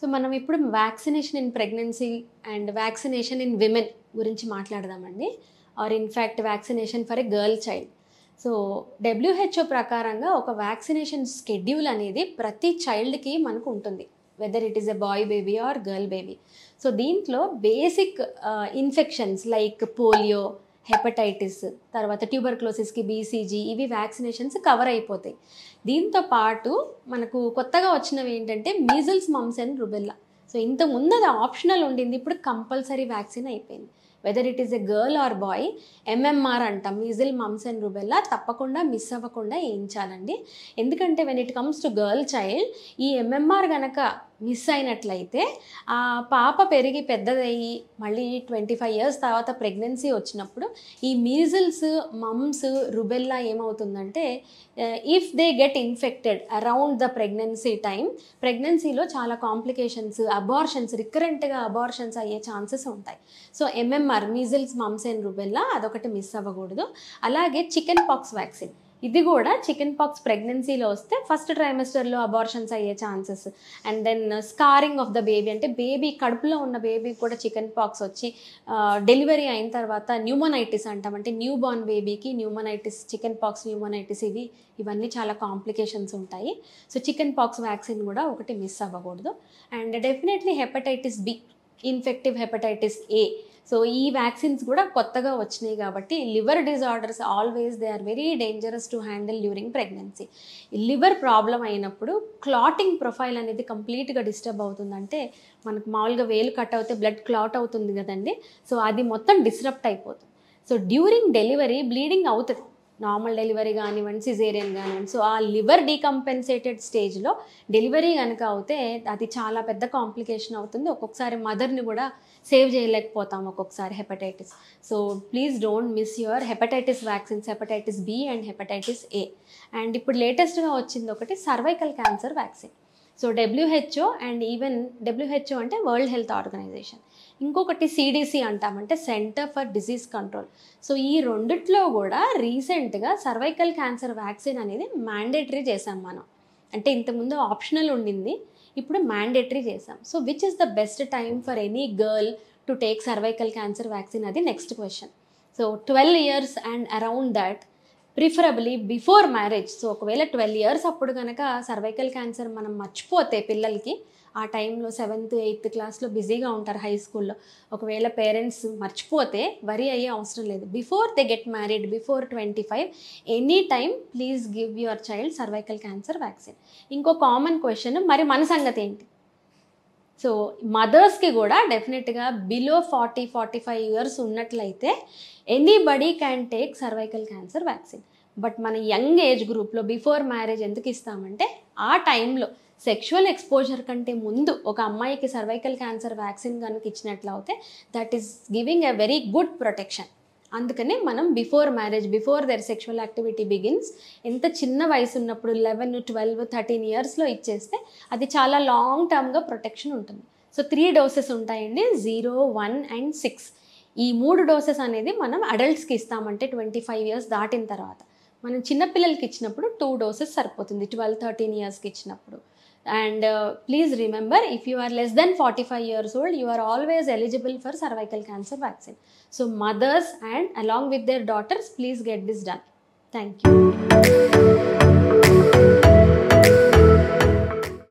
So మనం ఇప్పుడు vaccination in pregnancy and vaccination in women గురించి మాట్లాడదామండి. Or in fact vaccination for a girl child. So WHO ప్రకారంగా ఒక వ్యాక్సినేషన్ స్కెడ్యూల్ అనేది ప్రతి చైల్డ్కి మనకు ఉంటుంది, whether it is a boy baby or girl baby. So దీంట్లో basic infections like polio, hepatitis, తర్వాత ట్యూబర్క్లోసిస్కి BCG, ఇవి వ్యాక్సినేషన్స్ కవర్ అయిపోతాయి. దీంతో పాటు మనకు కొత్తగా వచ్చినవి ఏంటంటే measles, mumps and rubella. So ఇంతకుముందు అది ఆప్షనల్ ఉండింది, ఇప్పుడు కంపల్సరీ వ్యాక్సిన్ అయిపోయింది. Whether it is a girl or boy, MMR అంటాం, మీజిల్, మమ్స్ అండ్ రుబెల్లా తప్పకుండా మిస్ అవ్వకుండా వేయించాలండి. ఎందుకంటే when it comes to girl child, ఈ MMR కనుక మిస్ అయినట్లయితే ఆ పాప పెరిగి పెద్దదయ్యి మళ్ళీ 25 years తర్వాత ప్రెగ్నెన్సీ వచ్చినప్పుడు ఈ మీజిల్స్, మమ్స్, రుబెల్లా ఏమవుతుందంటే if they get infected around the pregnancy time, ప్రెగ్నెన్సీలో చాలా కాంప్లికేషన్స్, అబార్షన్స్, రికరెంట్గా అబార్షన్స్ అయ్యే ఛాన్సెస్ ఉంటాయి. So MMR, measles, mumps and rubella అదొకటి మిస్ అవ్వకూడదు. అలాగే చికెన్ పాక్స్ వ్యాక్సిన్, ఇది కూడా చికెన్ పాక్స్ ప్రెగ్నెన్సీలో వస్తే ఫస్ట్ ట్రైమెస్టర్లో అబార్షన్స్ అయ్యే chances. And then scarring of the baby, అంటే బేబీ కడుపులో ఉన్న బేబీ కూడా చికెన్ పాక్స్ వచ్చి డెలివరీ అయిన తర్వాత న్యూమోనైటిస్ అంటాం, అంటే న్యూ బార్న్ బేబీకి న్యూమోనైటిస్, చికెన్ పాక్స్, న్యూమోనైటిస్ ఇవన్నీ చాలా కాంప్లికేషన్స్ ఉంటాయి. సో చికెన్ పాక్స్ వ్యాక్సిన్ కూడా ఒకటి మిస్ అవ్వకూడదు. And definitely hepatitis B, infective hepatitis A. So ఈ వ్యాక్సిన్స్ కూడా కొత్తగా వచ్చినాయి కాబట్టి liver disorders always they are very dangerous to handle during pregnancy. Liver problem అయినప్పుడు క్లాటింగ్ ప్రొఫైల్ అనేది కంప్లీట్గా డిస్టర్బ్ అవుతుందంటే, మనకు మామూలుగా వేలు కట్ అవుతే బ్లడ్ క్లాట్ అవుతుంది కదండి, సో అది మొత్తం డిస్రప్ట్ అయిపోతుంది. సో డ్యూరింగ్ డెలివరీ బ్లీడింగ్ అవుతుంది, నార్మల్ డెలివరీ కానివ్వండి, సిజేరియన్ కానివ్వండి. సో ఆ లివర్ డీకంపెన్సేటెడ్ స్టేజ్లో డెలివరీ కనుక అవుతే అది చాలా పెద్ద కాంప్లికేషన్ అవుతుంది. ఒక్కొక్కసారి మదర్ని కూడా సేవ్ చేయలేకపోతాం ఒక్కొక్కసారి hepatitis. So please don't miss your hepatitis vaccines, hepatitis B and hepatitis A. And ఇప్పుడు లేటెస్ట్గా వచ్చింది ఒకటి cervical cancer vaccine. So WHO and even WHO అంటే వరల్డ్ హెల్త్ ఆర్గనైజేషన్, ఇంకొకటి CDC అంటామంటే centre for disease control. So ఈ రెండిట్లో కూడా రీసెంట్గా సర్వైకల్ క్యాన్సర్ వ్యాక్సిన్ అనేది మ్యాండేటరీ చేసాం మనం. అంటే ఇంతకుముందు ఆప్షనల్ ఉండింది, ఇప్పుడు మ్యాండేటరీ చేసాం. So which is the best time for any girl to take cervical cancer vaccine, అది next question. So 12 years and around that, preferably before marriage. So ఒకవేళ 12 years అప్పుడు కనుక సర్వైకల్ క్యాన్సర్ మనం మర్చిపోతే పిల్లలకి, ఆ టైంలో 7th 8th క్లాస్లో బిజీగా ఉంటారు హై స్కూల్లో, ఒకవేళ పేరెంట్స్ మర్చిపోతే వరీ అయ్యే అవసరం లేదు. Before they get married, before 25, any time please give your child cervical cancer vaccine. ఇంకో కామన్ క్వశ్చన్, మరి మన సంగతి ఏంటి? సో మదర్స్కి కూడా డెఫినెట్గా బిలో 40-45 years ఉన్నట్లయితే anybody can take cervical cancer vaccine. But మన యంగ్ ఏజ్ గ్రూప్లో బిఫోర్ మ్యారేజ్ ఎందుకు ఇస్తామంటే, ఆ టైంలో సెక్షువల్ ఎక్స్పోజర్ కంటే ముందు ఒక అమ్మాయికి సర్వైకల్ క్యాన్సర్ వ్యాక్సిన్ కనుక ఇచ్చినట్లయితే that is giving a very good protection. అందుకని మనం before marriage, before their sexual activity begins, ఎంత చిన్న వయసు ఉన్నప్పుడు 11, 12, 13 yearsలో ఇచ్చేస్తే అది చాలా లాంగ్ టర్మ్గా ప్రొటెక్షన్ ఉంటుంది. సో 3 doses ఉంటాయండి, 0, 1 and 6. ఈ 3 doses అనేది మనం అడల్ట్స్కి ఇస్తామంటే 25 years దాటిన తర్వాత. మనం చిన్నపిల్లలకి ఇచ్చినప్పుడు 2 doses సరిపోతుంది, 12-13 yearsకి ఇచ్చినప్పుడు. And please remember, if you are less than 45 years old, you are always eligible for cervical cancer vaccine. So mothers and along with their daughters, please get this done. Thank you.